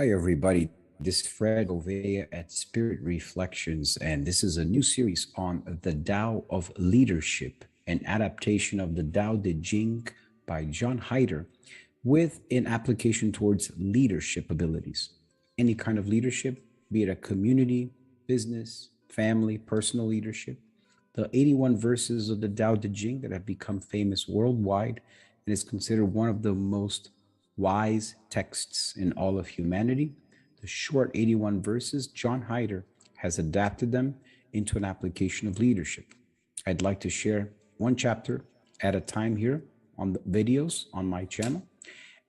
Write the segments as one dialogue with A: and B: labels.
A: Hi, everybody. This is Fred Ovea at Spirit Reflections, and this is a new series on the Tao of Leadership, an adaptation of the Tao Te Ching by John Heider, with an application towards leadership abilities. Any kind of leadership, be it a community, business, family, personal leadership. The 81 verses of the Tao Te Ching that have become famous worldwide and is considered one of the most wise texts in all of humanity. The short 81 verses, John Heider has adapted them into an application of leadership. I'd like to share one chapter at a time here on the videos on my channel,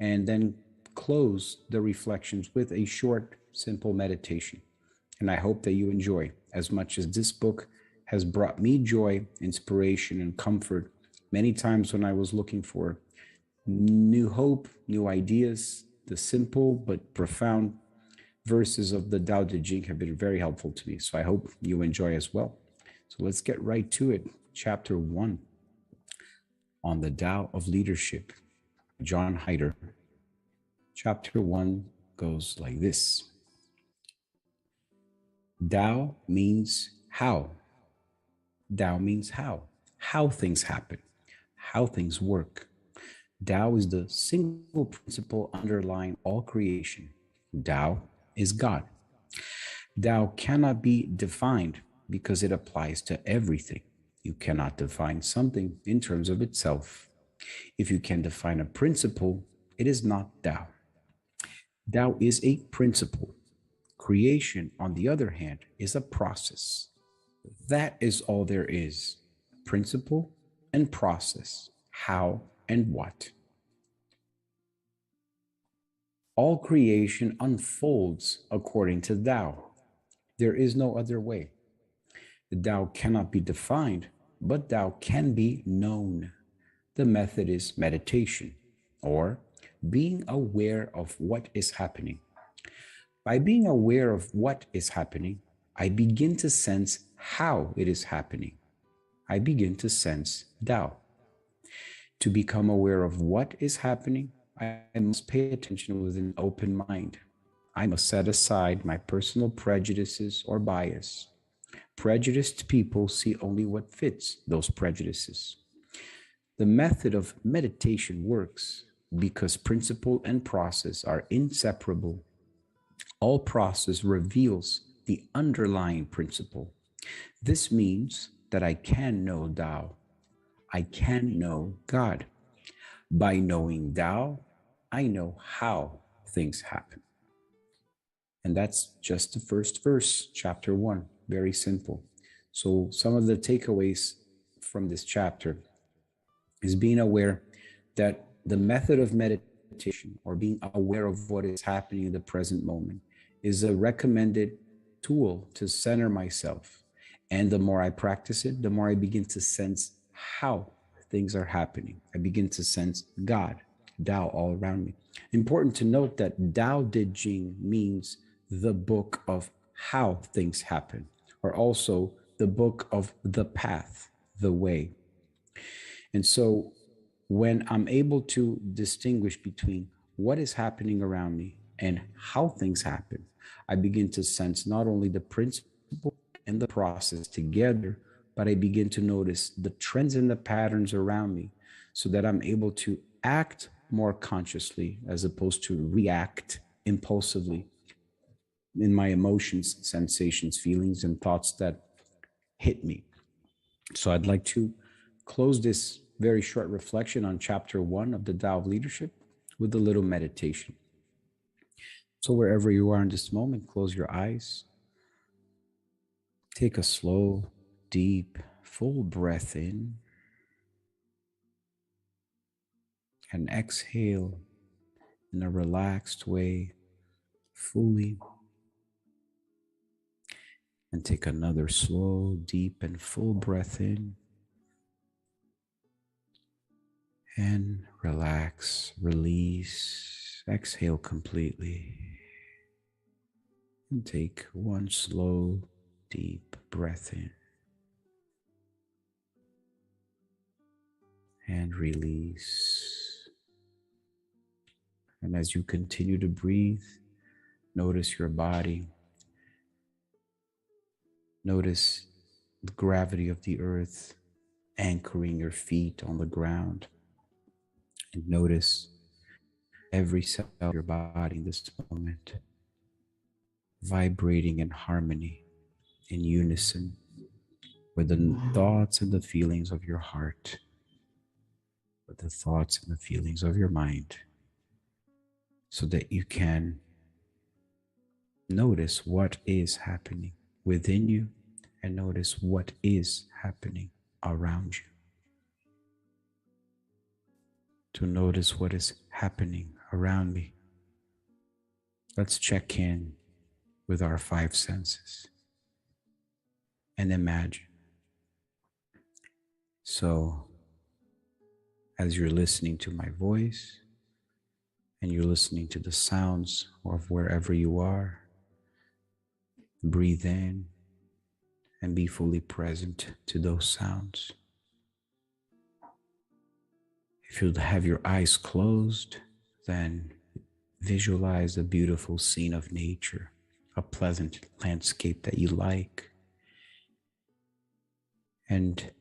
A: and then close the reflections with a short, simple meditation. And I hope that you enjoy as much as this book has brought me joy, inspiration, and comfort many times when I was looking for new hope, new ideas. The simple but profound verses of the Tao Te Ching have been very helpful to me. So I hope you enjoy as well. So let's get right to it. Chapter 1 on the Tao of Leadership, John Heider. Chapter 1 goes like this. Tao means how. Tao means how things happen, how things work. Tao is the single principle underlying all creation. Tao is God. Tao cannot be defined because it applies to everything. You cannot define something in terms of itself. If you can define a principle, it is not Tao. Tao is a principle. Creation, on the other hand, is a process. That is all there is. Principle and process. How and what. All creation unfolds according to Tao. There is no other way. The Tao cannot be defined, but Tao can be known. The method is meditation, or being aware of what is happening. By being aware of what is happening, I begin to sense how it is happening. I begin to sense Tao. To become aware of what is happening, I must pay attention with an open mind. I must set aside my personal prejudices or bias. Prejudiced people see only what fits those prejudices. The method of meditation works because principle and process are inseparable. All process reveals the underlying principle. This means that I can know Tao. I can know God. By knowing Tao, I know how things happen. And that's just the first verse, chapter 1, very simple. So some of the takeaways from this chapter is being aware that the method of meditation, or being aware of what is happening in the present moment, is a recommended tool to center myself. And the more I practice it, the more I begin to sense how things are happening. I begin to sense God, Tao all around me. Important to note that Tao Te Ching means the book of how things happen, or also the book of the path, the way. And so when I'm able to distinguish between what is happening around me and how things happen, I begin to sense not only the principle and the process together, but I begin to notice the trends and the patterns around me, so that I'm able to act more consciously as opposed to react impulsively in my emotions, sensations, feelings, and thoughts that hit me. So I'd like to close this very short reflection on chapter 1 of the Tao of Leadership with a little meditation. So wherever you are in this moment, close your eyes. Take a slow, deep, full breath in, and exhale in a relaxed way, fully. And take another slow, deep, and full breath in, and relax, release, exhale completely. And take one slow, deep breath in, and release. And as you continue to breathe, Notice your body. Notice the gravity of the earth anchoring your feet on the ground. And notice every cell of your body in this moment vibrating in harmony, in unison with the thoughts and the feelings of your heart, with the thoughts and the feelings of your mind, so that you can notice what is happening within you and notice what is happening around you. To notice what is happening around me, let's check in with our five senses and imagine. So, as you're listening to my voice and you're listening to the sounds of wherever you are, breathe in and be fully present to those sounds. If you have your eyes closed, then visualize a beautiful scene of nature, a pleasant landscape that you like, and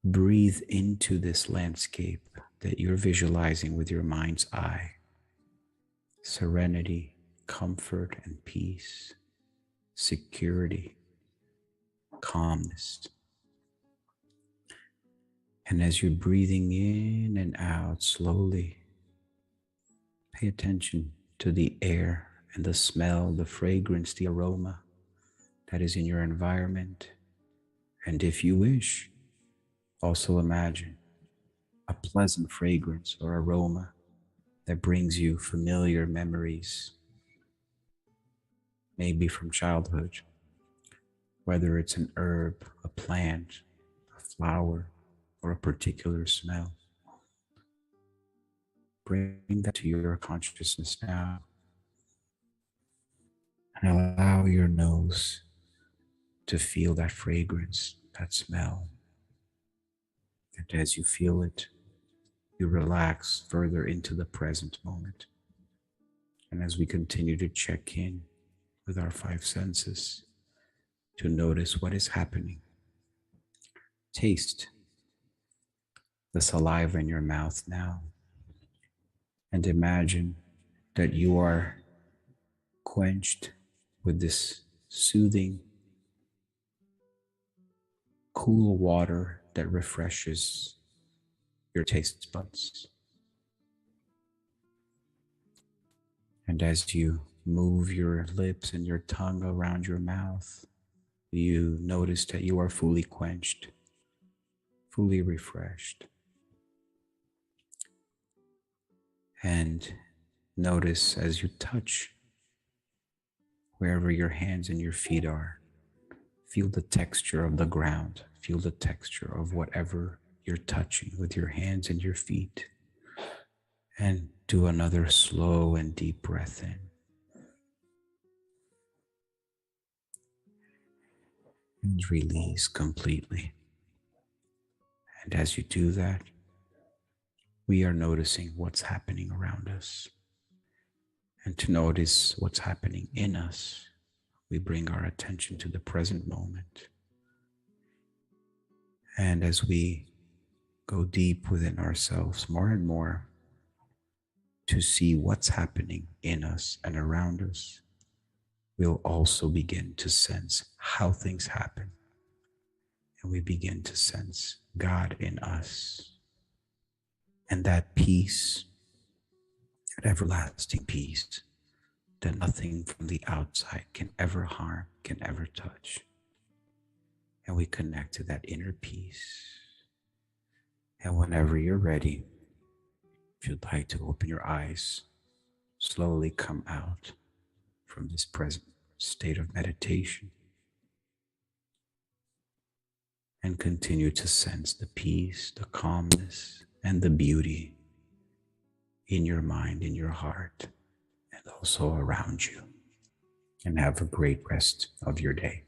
A: breathe into this landscape that you're visualizing with your mind's eye. Serenity, comfort, and peace, security, calmness. And as you're breathing in and out slowly, pay attention to the air and the smell, the fragrance, the aroma that is in your environment. And if you wish, also imagine a pleasant fragrance or aroma that brings you familiar memories, maybe from childhood, whether it's an herb, a plant, a flower, or a particular smell. Bring that to your consciousness now and allow your nose to feel that fragrance, that smell. And as you feel it, you relax further into the present moment. And as we continue to check in with our five senses to notice what is happening, taste the saliva in your mouth now and imagine that you are quenched with this soothing, cool water that refreshes your taste buds. And as you move your lips and your tongue around your mouth, you notice that you are fully quenched, fully refreshed. And notice as you touch wherever your hands and your feet are, feel the texture of the ground, feel the texture of whatever you're touching with your hands and your feet. And do another slow and deep breath in. And release completely. And as you do that, we are noticing what's happening around us. And to notice what's happening in us, we bring our attention to the present moment. And as we go deep within ourselves more and more to see what's happening in us and around us, we'll also begin to sense how things happen. And we begin to sense God in us. And that peace, that everlasting peace, that nothing from the outside can ever harm, can ever touch. And we connect to that inner peace. And whenever you're ready, if you'd like to open your eyes, slowly come out from this present state of meditation and continue to sense the peace, the calmness, and the beauty in your mind, in your heart, and also around you. And have a great rest of your day.